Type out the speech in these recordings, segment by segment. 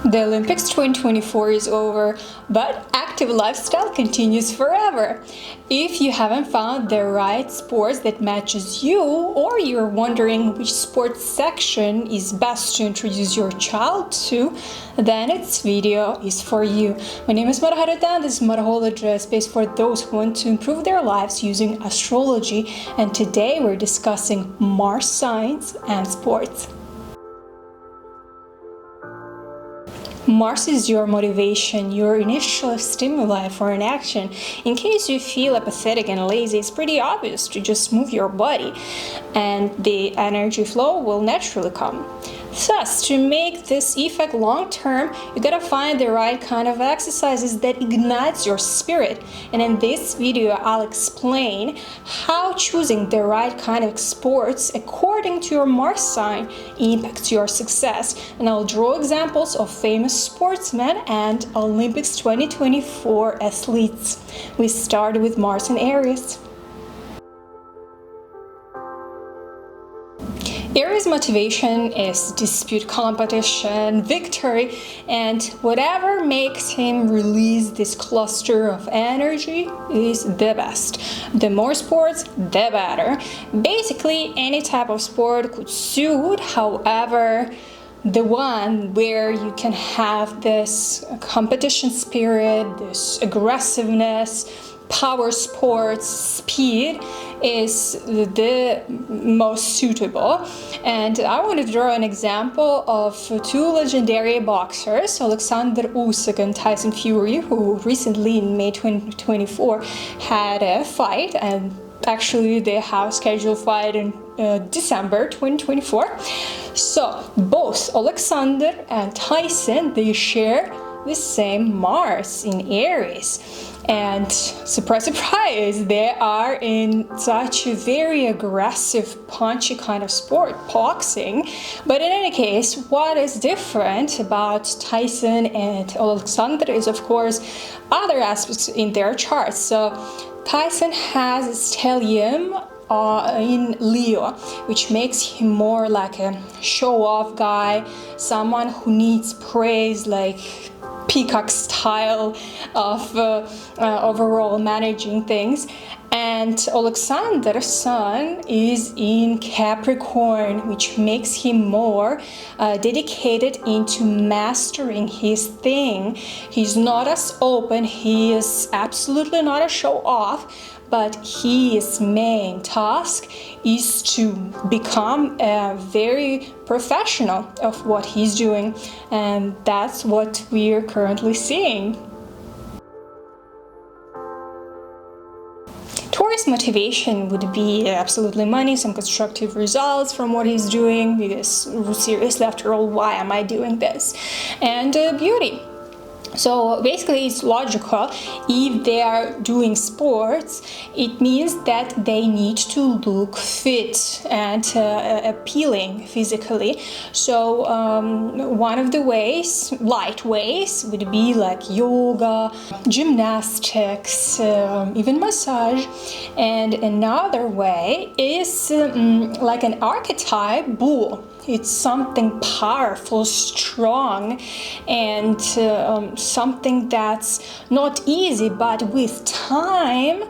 The Olympics 2024 is over, but active lifestyle continues forever. If you haven't found the right sports that matches you, or you're wondering which sports section is best to introduce your child to, then this video is for you. My name is Mara and this is Marahology, a space for those who want to improve their lives using astrology, and today we're discussing Mars signs and sports. Mars is your motivation, your initial stimuli for an action. In case you feel apathetic and lazy, it's pretty obvious to just move your body and the energy flow will naturally come. Thus, to make this effect long-term, you gotta find the right kind of exercises that ignites your spirit. And in this video, I'll explain how choosing the right kind of sports according to your Mars sign impacts your success. And I'll draw examples of famous sportsmen and Olympics 2024 athletes. We start with Mars in Aries. Aries' motivation is dispute, competition, victory, and whatever makes him release this cluster of energy is the best. The more sports, the better. Basically, any type of sport could suit, however, the one where you can have this competition spirit, this aggressiveness, power sports, speed is the most suitable. And I want to draw an example of two legendary boxers, Alexander Usyk and Tyson Fury, who recently in May 2024 had a fight, and actually they have scheduled fight in December 2024. So both Alexander and Tyson, they share the same Mars in Aries, and surprise, surprise, they are in such a very aggressive, punchy kind of sport, boxing. But in any case, what is different about Tyson and Alexander is, of course, other aspects in their charts. So Tyson has stellium in Leo, which makes him more like a show-off guy, someone who needs praise, like peacock style of overall managing things. And Alexander's sun is in Capricorn, which makes him more dedicated into mastering his thing. He's not as open, he is absolutely not a show-off, but his main task is to become a very professional of what he's doing, and that's what we're currently seeing. Taurus' motivation would be absolutely money, some constructive results from what he's doing, because seriously, after all, why am I doing this? And beauty. So basically it's logical. If they are doing sports, it means that they need to look fit and appealing physically. So one of the ways, light ways, would be like yoga, gymnastics, even massage. And another way is like an archetype bull. It's something powerful, strong, and something that's not easy, but with time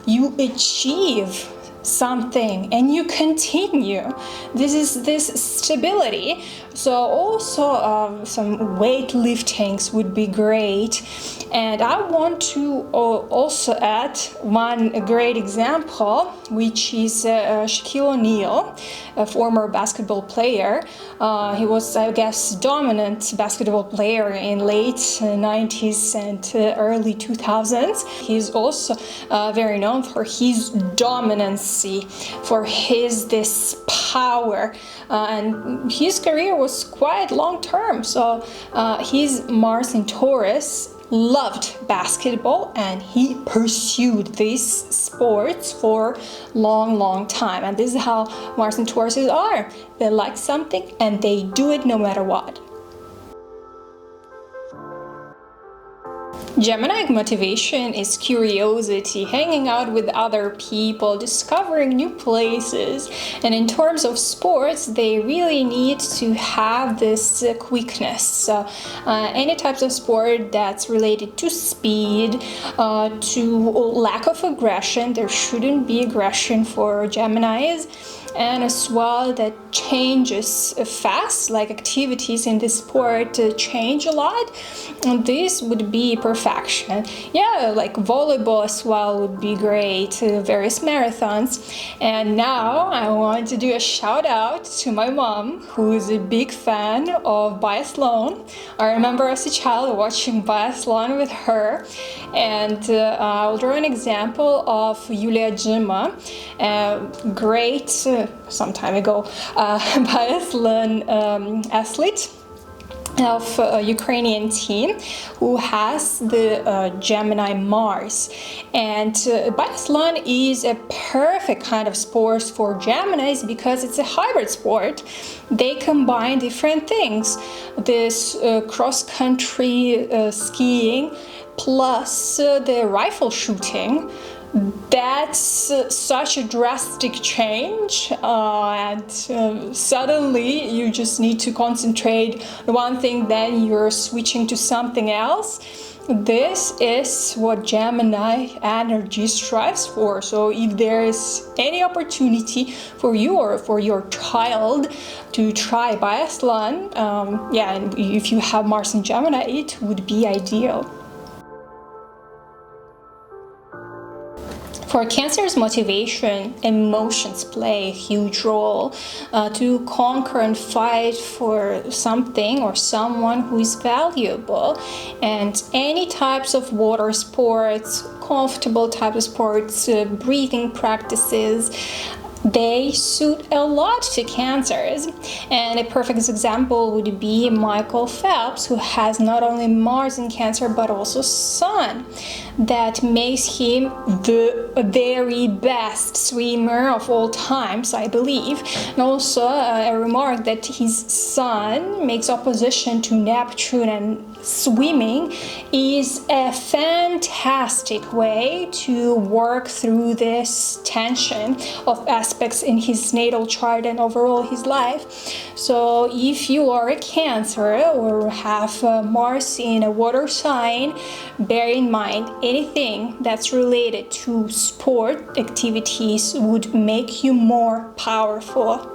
you achieve something and you continue. This is this stability. So also some weightlifting would be great. And I want to also add one great example, which is Shaquille O'Neal, a former basketball player. He was, I guess, dominant basketball player in late 90s and early 2000s. He's also very known for his dominancy, for this power, and his career was quite long-term. So his Mars in Taurus loved basketball and he pursued these sports for long time, and this is how Mars and Tauruses are. They like something and they do it no matter what. Gemini motivation is curiosity, hanging out with other people, discovering new places. And in terms of sports, they really need to have this quickness. Any types of sport that's related to speed, to lack of aggression. There shouldn't be aggression for Geminis. And as well, that changes fast, like activities in this sport change a lot, and this would be perfection. Yeah, like volleyball as well would be great, various marathons. And now I want to do a shout out to my mom, who is a big fan of biathlon. I remember as a child watching biathlon with her, and I'll draw an example of Yulia Jima, a great some time ago biathlon athlete of a Ukrainian team who has the Gemini Mars. And biathlon is a perfect kind of sport for Geminis because it's a hybrid sport. They combine different things. This cross-country skiing plus the rifle shooting. That's such a drastic change, and suddenly you just need to concentrate on one thing, then you're switching to something else. This is what Gemini energy strives for. So if there is any opportunity for you or for your child to try biathlon, and if you have Mars in Gemini, it would be ideal. For Cancer's motivation, emotions play a huge role to conquer and fight for something or someone who is valuable. And any types of water sports, comfortable type of sports, breathing practices, they suit a lot to Cancers. And a perfect example would be Michael Phelps, who has not only Mars in Cancer but also Sun. That makes him the very best swimmer of all times, I believe. And also a remark that his Sun makes opposition to Neptune, and swimming is a fantastic way to work through this tension of aspects in his natal chart and overall his life. So if you are a Cancer or have Mars in a water sign, bear in mind anything that's related to sport activities would make you more powerful.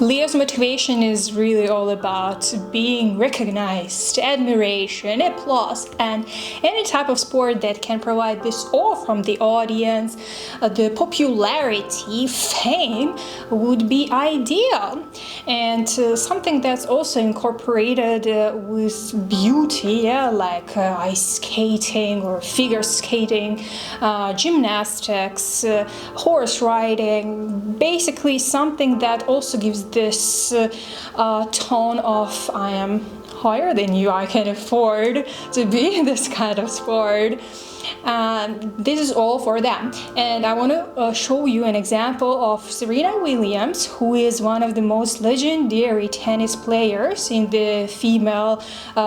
Leo's motivation is really all about being recognized, admiration, applause, and any type of sport that can provide this all from the audience, the popularity, fame would be ideal. And something that's also incorporated with beauty, like ice skating or figure skating, gymnastics, horse riding, basically something that also gives this tone of I am higher than you, I can afford to be in this kind of sport. This is all for them. And I want to show you an example of Serena Williams, who is one of the most legendary tennis players in the female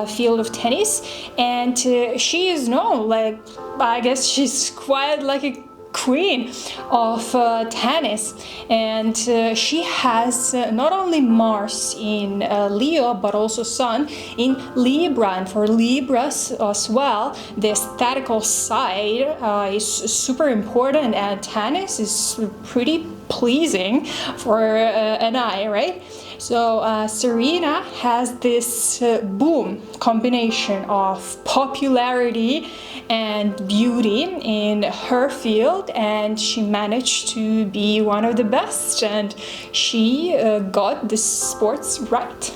field of tennis. And she is known, like, I guess she's quite like a queen of tennis, and she has not only Mars in Leo but also Sun in Libra. And for Libras as well, the aesthetical side is super important, and tennis is pretty pleasing for an eye, right? So Serena has this boom combination of popularity and beauty in her field, and she managed to be one of the best, and she got the sports right.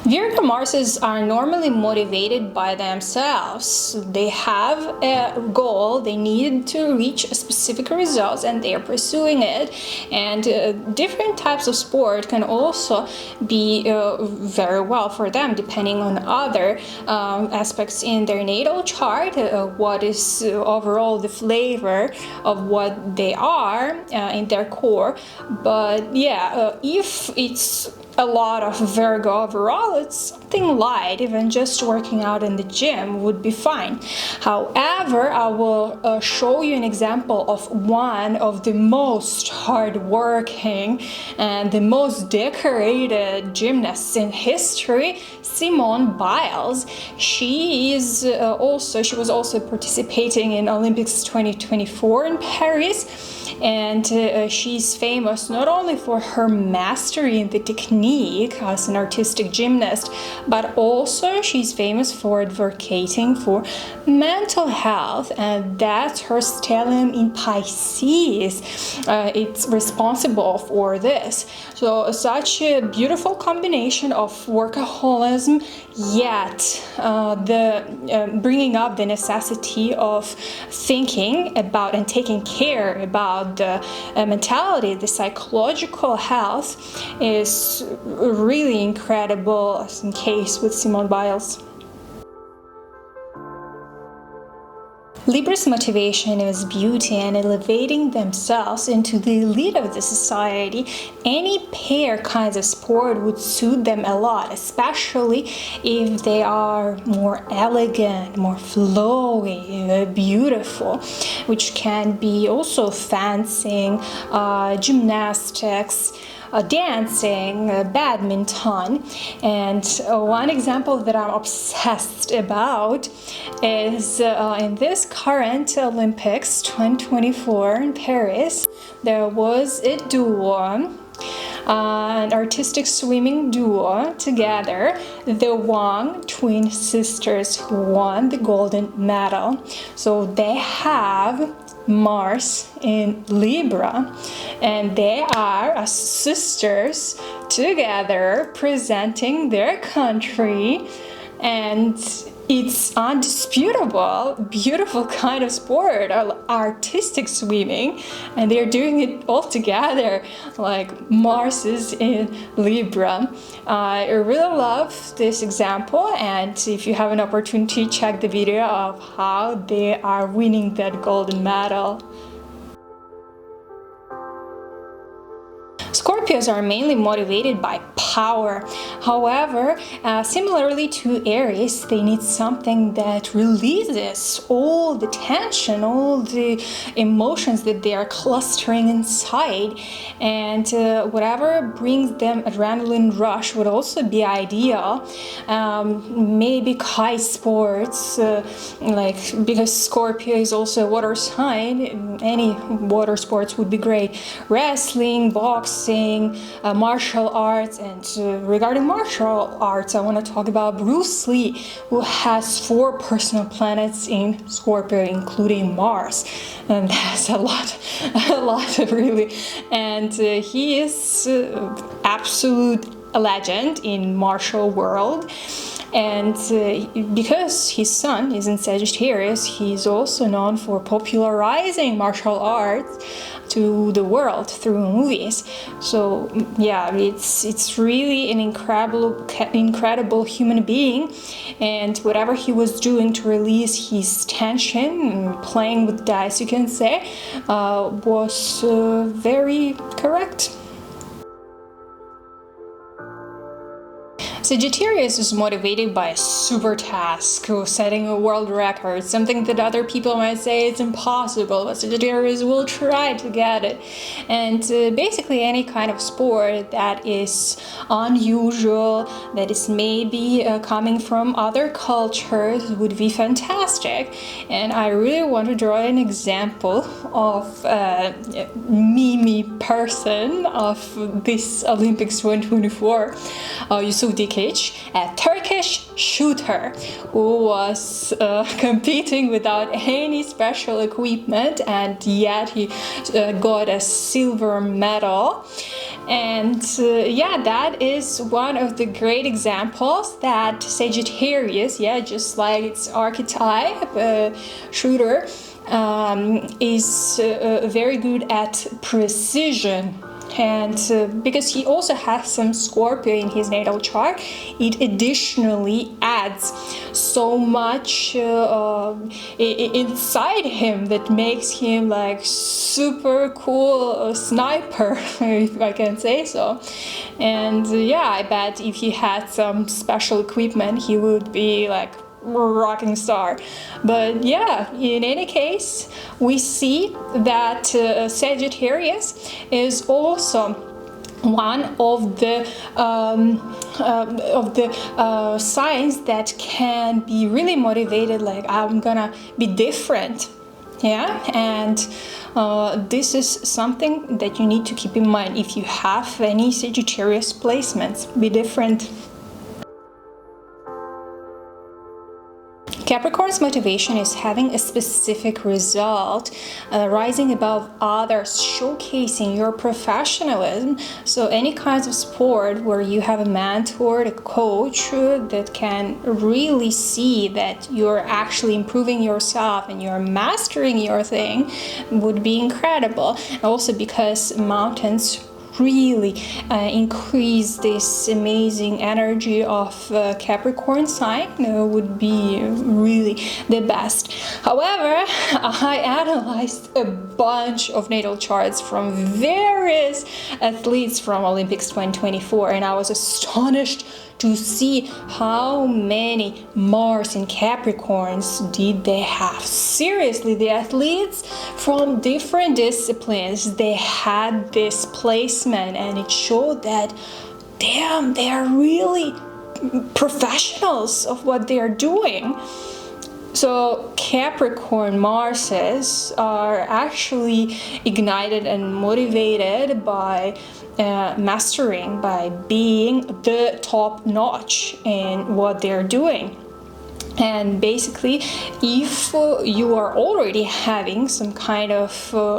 Virgo Marses are normally motivated by themselves. They have a goal, they need to reach a specific result, and they are pursuing it. And different types of sport can also be very well for them, depending on other aspects in their natal chart, what is overall the flavor of what they are in their core. But yeah, if it's a lot of Virgo overall, it's something light. Even just working out in the gym would be fine. However, I will show you an example of one of the most hardworking and the most decorated gymnasts in history, Simone Biles. She was also participating in Olympics 2024 in Paris. And she's famous not only for her mastery in the technique as an artistic gymnast, but also she's famous for advocating for mental health, and that's her stellium in Pisces. It's responsible for this. So such a beautiful combination of workaholism, yet bringing up the necessity of thinking about and taking care about the mentality, the psychological health, is really incredible, as in case with Simone Biles. Libra's motivation is beauty and elevating themselves into the elite of the society. Any pair kinds of sport would suit them a lot, especially if they are more elegant, more flowy, beautiful, which can be also fencing, gymnastics, dancing, badminton. And one example that I'm obsessed about is in this current Olympics 2024 in Paris, there was a duo, an artistic swimming duo together, the Wang twin sisters, who won the golden medal. So they have Mars in Libra, and they are as sisters together presenting their country, and it's undisputable, beautiful kind of sport, artistic swimming, and they're doing it all together, like Mars is in Libra. I really love this example, and if you have an opportunity, check the video of how they are winning that golden medal. Scorpios are mainly motivated by power. However, similarly to Aries, they need something that releases all the tension, all the emotions that they are clustering inside, and whatever brings them adrenaline rush would also be ideal. Maybe kite sports, because Scorpio is also a water sign, any water sports would be great. Wrestling, boxing, martial arts. And regarding martial arts, I want to talk about Bruce Lee, who has 4 personal planets in Scorpio, including Mars, and that's a lot really. And he is absolute legend in martial world. And because his sun is in Sagittarius, he's also known for popularizing martial arts to the world through movies. So yeah, it's really an incredible human being, and whatever he was doing to release his tension, playing with dice, you can say, was very correct. Sagittarius is motivated by a super task or setting a world record, something that other people might say it's impossible, but Sagittarius will try to get it. And basically any kind of sport that is unusual, that is maybe coming from other cultures would be fantastic. And I really want to draw an example of a meme person of this Olympics 2024, Yusuf Dike, a Turkish shooter who was competing without any special equipment, and yet he got a silver medal. And yeah, that is one of the great examples that Sagittarius, just like its archetype, shooter, is very good at precision. And because he also has some Scorpio in his natal chart, it additionally adds so much inside him that makes him like super cool sniper, if I can say so. And yeah, I bet if he had some special equipment, he would be like rocking star. But yeah, in any case, we see that Sagittarius is also one of the signs that can be really motivated, like I'm gonna be different. Yeah, and this is something that you need to keep in mind if you have any Sagittarius placements. Be different. Capricorn's motivation is having a specific result, rising above others, showcasing your professionalism. So any kinds of sport where you have a mentor, a coach that can really see that you're actually improving yourself and you're mastering your thing would be incredible. Also because mountains really increase this amazing energy of Capricorn sign, would be really the best. However, I analyzed a bunch of natal charts from various athletes from Olympics 2024, and I was astonished to see how many Mars in Capricorns did they have. Seriously, the athletes from different disciplines, they had this placement, and it showed that, damn, they are really professionals of what they are doing. So Capricorn Marses are actually ignited and motivated by mastering, by being the top notch in what they're doing. And basically, if you are already having some kind of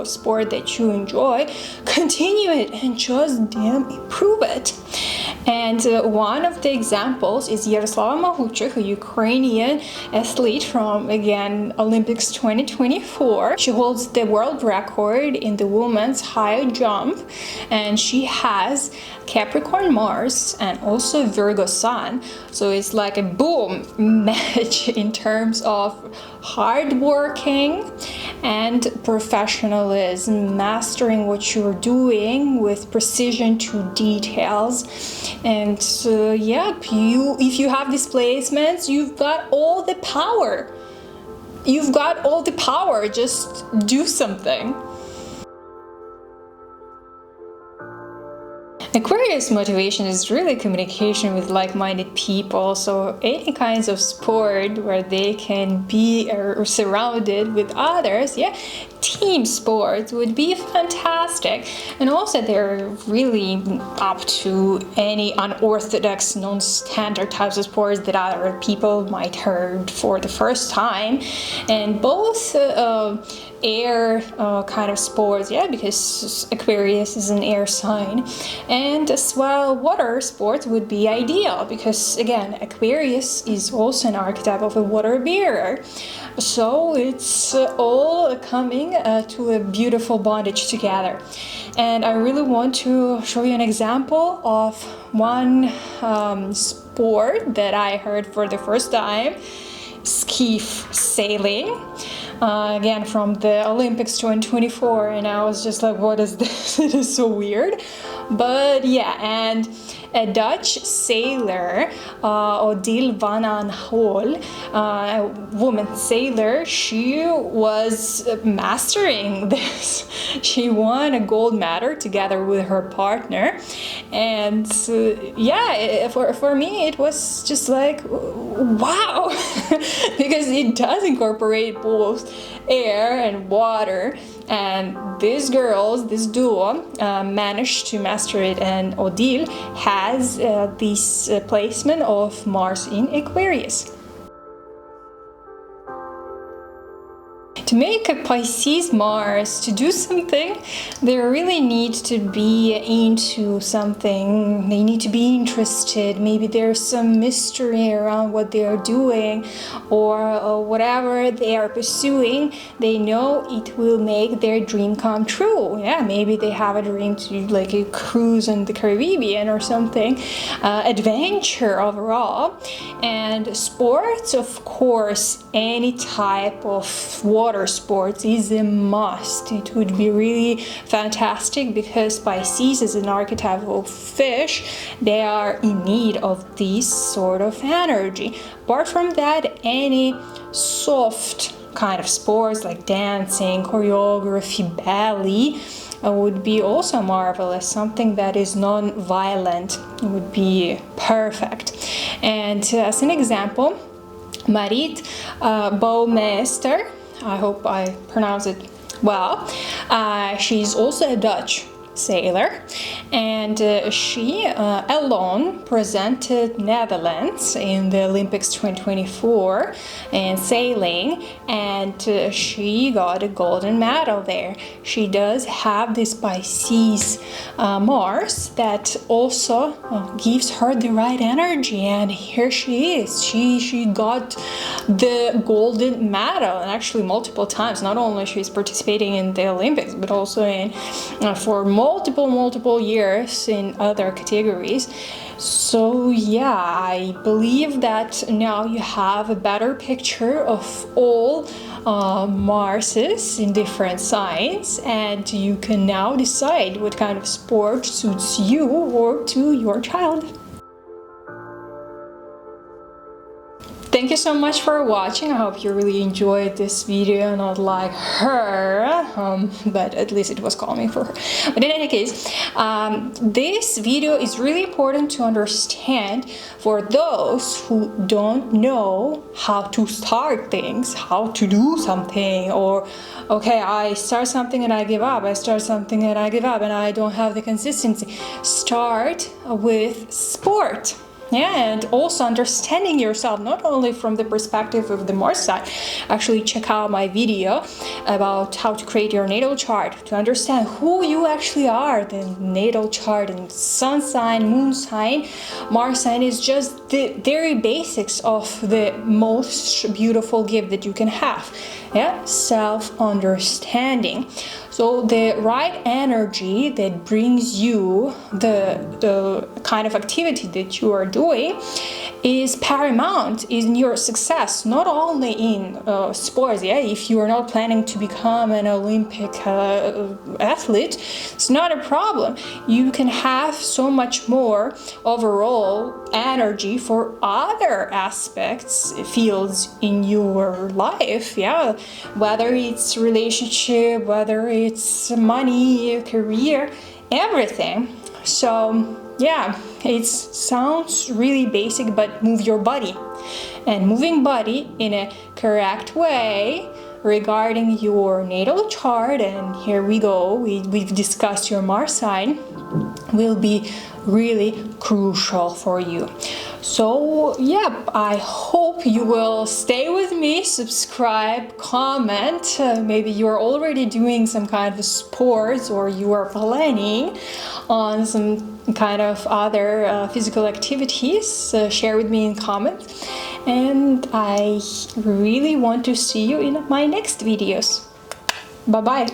sport that you enjoy, continue it and just damn improve it. And one of the examples is Yaroslava Mahuchik, a Ukrainian athlete from, again, Olympics 2024. She holds the world record in the women's high jump, and she has Capricorn Mars and also Virgo Sun. So it's like a boom match in terms of hard working and professionalism, mastering what you're doing with precision to details. And yeah, if you have these placements, you've got all the power. You've got all the power, just do something. Aquarius motivation is really communication with like-minded people, so any kinds of sport where they can be surrounded with others, yeah, team sports would be fantastic. And also they're really up to any unorthodox, non-standard types of sports that other people might heard for the first time. And both air kind of sports, yeah, because Aquarius is an air sign, and as well water sports would be ideal because again Aquarius is also an archetype of a water bearer, so it's all coming to a beautiful bondage together. And I really want to show you an example of one sport that I heard for the first time: skiff sailing. Again, from the Olympics 2024, and I was just like, what is this? It is so weird. But yeah, and a Dutch sailor, Odile van Aanhol, a woman sailor, she was mastering this. She won a gold medal together with her partner. And yeah, for me, it was just like, wow, because it does incorporate both air and water. And these girls, this duo, managed to master it, and Odile has this placement of Mars in Aquarius. To make a Pisces Mars to do something, they really need to be into something. They need to be interested. Maybe there's some mystery around what they are doing, or whatever they are pursuing. They know it will make their dream come true. Yeah, maybe they have a dream to like a cruise in the Caribbean or something, adventure overall. And sports, of course, any type of water water sports is a must. It would be really fantastic because Pisces is an archetype of fish. They are in need of this sort of energy. Apart from that, any soft kind of sports like dancing, choreography, ballet would be also marvelous. Something that is non-violent would be perfect. And as an example, Marit Bouwmeester, I hope I pronounce it well, she's also a Dutch sailor, and she alone presented Netherlands in the Olympics 2024 in sailing, and she got a golden medal there. She does have this Pisces Mars that also gives her the right energy, and here she is. She got the golden medal, and actually multiple times. Not only she's participating in the Olympics, but also in for multiple years in other categories. So yeah, I believe that now you have a better picture of all Marses in different signs, and you can now decide what kind of sport suits you or to your child. Thank you so much for watching. I hope you really enjoyed this video, not like her, but at least it was calming for her. But in any case, this video is really important to understand for those who don't know how to start things, how to do something, or okay, I start something and I give up, I start something and I give up, and I don't have the consistency. Start with sport. Yeah, and also understanding yourself, not only from the perspective of the Mars side. Actually, check out my video about how to create your natal chart to understand who you actually are. The natal chart and sun sign, moon sign, Mars sign is just the very basics of the most beautiful gift that you can have. Yeah, self-understanding. So the right energy that brings you the kind of activity that you are doing is paramount in your success, not only in sports. Yeah, if you are not planning to become an Olympic athlete, it's not a problem. You can have so much more overall energy for other aspects, fields in your life. Yeah, whether it's relationship, whether it's money, career, everything. So yeah, it sounds really basic, but move your body. And moving body in a correct way regarding your natal chart, and here we go, we've discussed your Mars sign, will be really crucial for you. So yeah, I hope you will stay with me, subscribe, comment. Maybe you are already doing some kind of sports, or you are planning on some kind of other physical activities. Share with me in comments, and I really want to see you in my next videos. Bye bye.